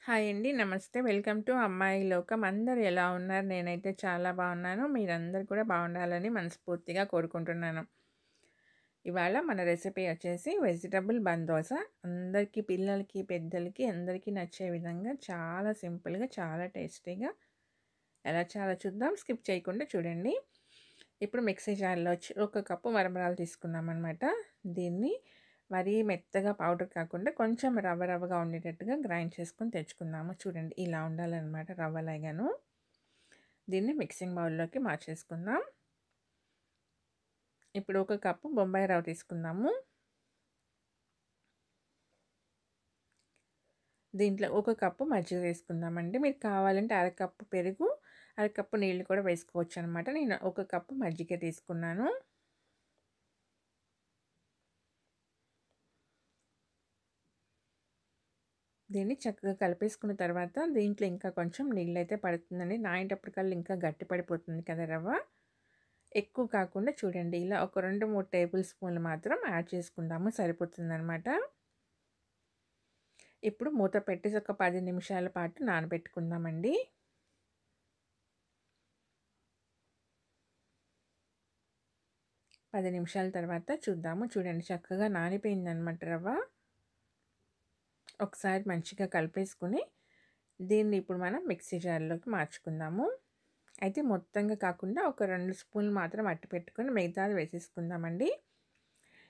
Hi అండి. నమస్తే. Welcome to అమ్మాయి లోకం. అందరూ ఎలా ఉన్నారు? నేనైతే చాలా బాగున్నాను. మీరందరూ కూడా బాగుండాలని మనస్ఫూర్తిగా కోరుకుంటున్నాను. ఇవాళ మన రెసిపీ వచ్చేసి వెజిటబుల్ బందోస. అందరికీ పిల్లలకి, పెద్దలకి అందరికీ నచ్చే విధంగా చాలా సింపుల్‌గా, చాలా టేస్టీగా ఎలా చేయాలో చూద్దాం. స్కిప్ చేయకుండా చూడండి. ఇప్పుడు మిక్సీ జార్‌లో ఒక కప్పు మరమరాలు తీసుకున్నామనమాట. దీన్ని మరీ మెత్తగా పౌడర్ కాకుండా కొంచెం రవ్వ రవ్వగా ఉండేటట్టుగా గ్రైండ్ చేసుకొని తెచ్చుకుందాము. చూడండి ఇలా ఉండాలన్నమాట రవ్వలాగాను. దీన్ని మిక్సింగ్ బౌల్లోకి మార్చేసుకుందాం. ఇప్పుడు ఒక కప్పు బొంబాయి రవ్వ తీసుకుందాము. దీంట్లో ఒక కప్పు మజ్జిగ వేసుకుందామండి. మీరు కావాలంటే అరకప్పు పెరుగు, అరకప్పు నీళ్ళు కూడా వేసుకోవచ్చు అనమాట. నేను ఒక కప్పు మజ్జిగ తీసుకున్నాను. దీన్ని చక్కగా కలిపేసుకున్న తర్వాత దీంట్లో ఇంకా కొంచెం నీళ్ళైతే పడుతుందండి. నానేటప్పటికల్లా ఇంకా గట్టి పడిపోతుంది కదా రవ్వ. ఎక్కువ కాకుండా చూడండి ఇలా ఒక 2, 3 టేబుల్ స్పూన్లు మాత్రం యాడ్ చేసుకుందాము, సరిపోతుందనమాట. ఇప్పుడు మూత పెట్టేసి ఒక 10 నిమిషాల పాటు నానబెట్టుకుందామండి. పది నిమిషాల తర్వాత చూద్దాము. చూడండి చక్కగా నానిపోయిందనమాట రవ్వ. ఒకసారి మంచిగా కలిపేసుకుని దీన్ని ఇప్పుడు మనం మిక్సీ జార్లోకి మార్చుకుందాము. అయితే మొత్తంగా కాకుండా ఒక 2 స్పూన్లు మాత్రం అట్టి పెట్టుకొని మిగతాది వేసేసుకుందామండి.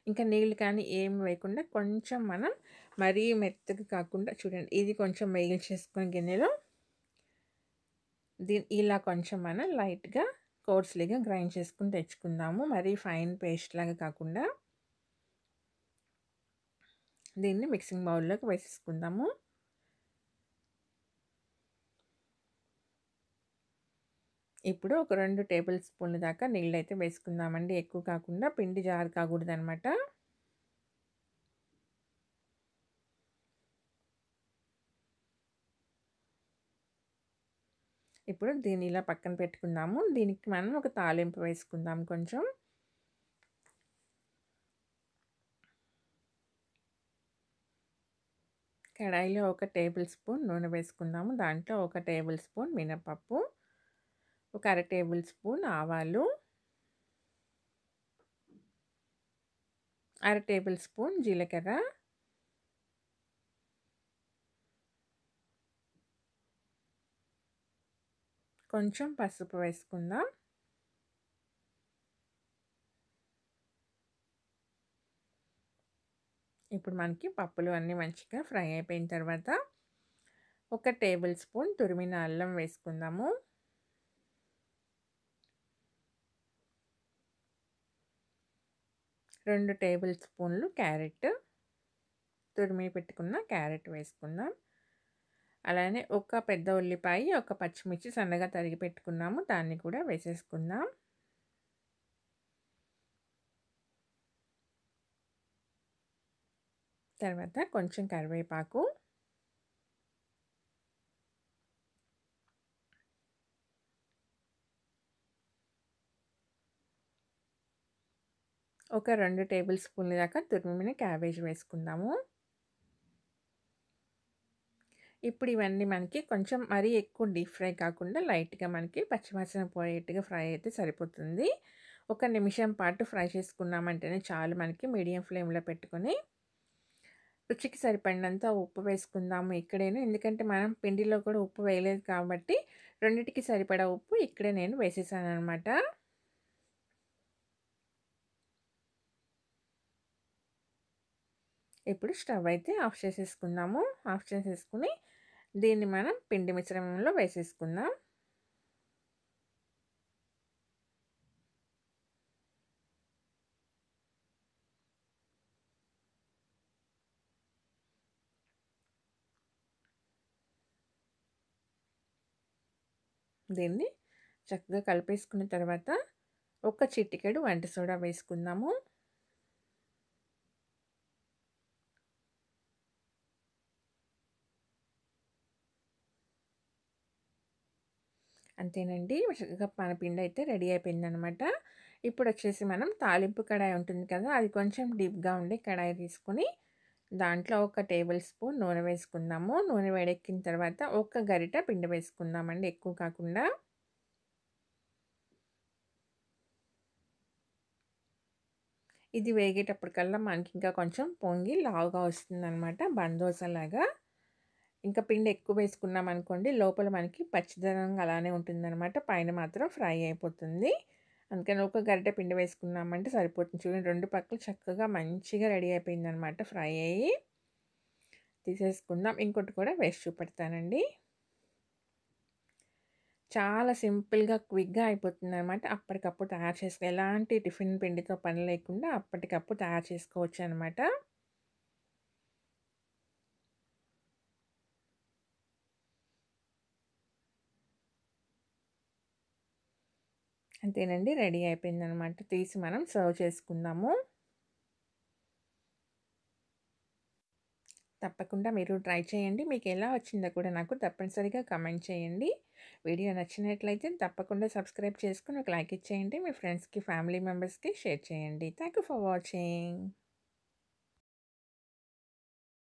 ఇంకా నీళ్ళు కానీ ఏమి వేయకుండా కొంచెం మనం మరీ మెత్తగా కాకుండా చూడండి ఇది కొంచెం వేగించేసుకొని గిన్నెలో ఇలా కొంచెం మనం లైట్గా కోర్స్లీగా గ్రైండ్ చేసుకుని తెచ్చుకుందాము. మరీ ఫైన్ పేస్ట్ లాగా కాకుండా దీన్ని మిక్సింగ్ బౌల్లోకి వేసేసుకుందాము. ఇప్పుడు ఒక 2 టేబుల్ స్పూన్ల దాకా నీళ్ళైతే వేసుకుందామండి. ఎక్కువ కాకుండా పిండి జారు కాకూడదనమాట. ఇప్పుడు దీన్ని ఇలా పక్కన పెట్టుకుందాము. దీనికి మనం ఒక తాలింపు వేసుకుందాం కొంచెం. కడాయిలో ఒక టేబుల్ స్పూన్ నూనె వేసుకుందాము. దాంట్లో ఒక టేబుల్ స్పూన్ మినపప్పు, ఒక అర టేబుల్ స్పూన్ ఆవాలు, అర టేబుల్ స్పూన్ జీలకర్ర, కొంచెం పసుపు వేసుకుందాం. ఇప్పుడు మనకి పప్పులు అన్నీ మంచిగా ఫ్రై అయిపోయిన తర్వాత ఒక టేబుల్ స్పూన్ తురిమిన అల్లం వేసుకుందాము. రెండు టేబుల్ స్పూన్లు క్యారెట్, తురిమి పెట్టుకున్న క్యారెట్ వేసుకుందాం. అలానే ఒక పెద్ద ఉల్లిపాయ, ఒక పచ్చిమిర్చి సన్నగా తరిగి పెట్టుకున్నాము, దాన్ని కూడా వేసేసుకుందాం. తర్వాత కొంచెం కరివేపాకు, ఒక 2 టేబుల్ స్పూన్ల దాకా తురిమిన క్యాబేజ్ వేసుకుందాము. ఇప్పుడు ఇవన్నీ మనకి కొంచెం మరీ ఎక్కువ డీప్ ఫ్రై కాకుండా లైట్గా మనకి పచ్చివాసన పోయేట్టుగా ఫ్రై అయితే సరిపోతుంది. ఒక నిమిషం పాటు ఫ్రై చేసుకున్నామంటేనే చాలు మనకి. మీడియం ఫ్లేమ్లో పెట్టుకొని రుచికి సరిపడినంత ఉప్పు వేసుకుందాము ఇక్కడేను. ఎందుకంటే మనం పిండిలో కూడా ఉప్పు వేయలేదు కాబట్టి రెండిటికి సరిపడా ఉప్పు ఇక్కడే నేను వేసేసాను అనమాట. ఇప్పుడు స్టవ్ అయితే ఆఫ్ చేసేసుకుందాము. ఆఫ్ చేసేసుకుని దీన్ని మనం పిండి మిశ్రమంలో వేసేసుకుందాం. దీన్ని చక్కగా కలిపేసుకున్న తర్వాత ఒక చిటికెడు వంట సోడా వేసుకుందాము. అంతేనండి, చక్కగా మన పిండి అయితే రెడీ అయిపోయిందనమాట. ఇప్పుడు వచ్చేసి మనం తాలింపు కడాయి ఉంటుంది కదా, అది కొంచెం డీప్గా ఉండే కడాయి తీసుకొని దాంట్లో ఒక టేబుల్ స్పూన్ నూనె వేసుకుందాము. నూనె వేడెక్కిన తర్వాత ఒక గరిట పిండి వేసుకుందామండి, ఎక్కువ కాకుండా. ఇది వేగేటప్పటికల్లా మనకి ఇంకా కొంచెం పొంగి లావుగా వస్తుందనమాట, బందోసలాగా. ఇంకా పిండి ఎక్కువ వేసుకున్నామనుకోండి లోపల మనకి పచ్చిదనంగా అలానే ఉంటుందనమాట, పైన మాత్రం ఫ్రై అయిపోతుంది. అందుకని ఒక గరిటె పిండి వేసుకున్నామంటే సరిపోతుంది. చూడండి, 2 పక్కలు చక్కగా మంచిగా రెడీ అయిపోయిందనమాట, ఫ్రై అయ్యి. తీసేసుకుందాం. ఇంకోటి కూడా వేసి చూపెడతానండి. చాలా సింపుల్‌గా, క్విక్‌గా అయిపోతుందనమాట. అప్పటికప్పుడు తయారు చేసుకో, ఎలాంటి టిఫిన్ పిండితో పని లేకుండా అప్పటికప్పుడు తయారు చేసుకోవచ్చనమాట. అంతేనండి, రెడీ అయిపోయిందనమాట. తీసి మనం సర్వ్ చేసుకుందాము. తప్పకుండా మీరు ట్రై చేయండి. మీకు ఎలా వచ్చిందో కూడా నాకు తప్పనిసరిగా కామెంట్ చేయండి. వీడియో నచ్చినట్లయితే తప్పకుండా సబ్స్క్రైబ్ చేసుకొని ఒక లైక్ ఇచ్చేయండి. మీ ఫ్రెండ్స్‌కి, ఫ్యామిలీ మెంబర్స్‌కి షేర్ చేయండి. Thank you for watching.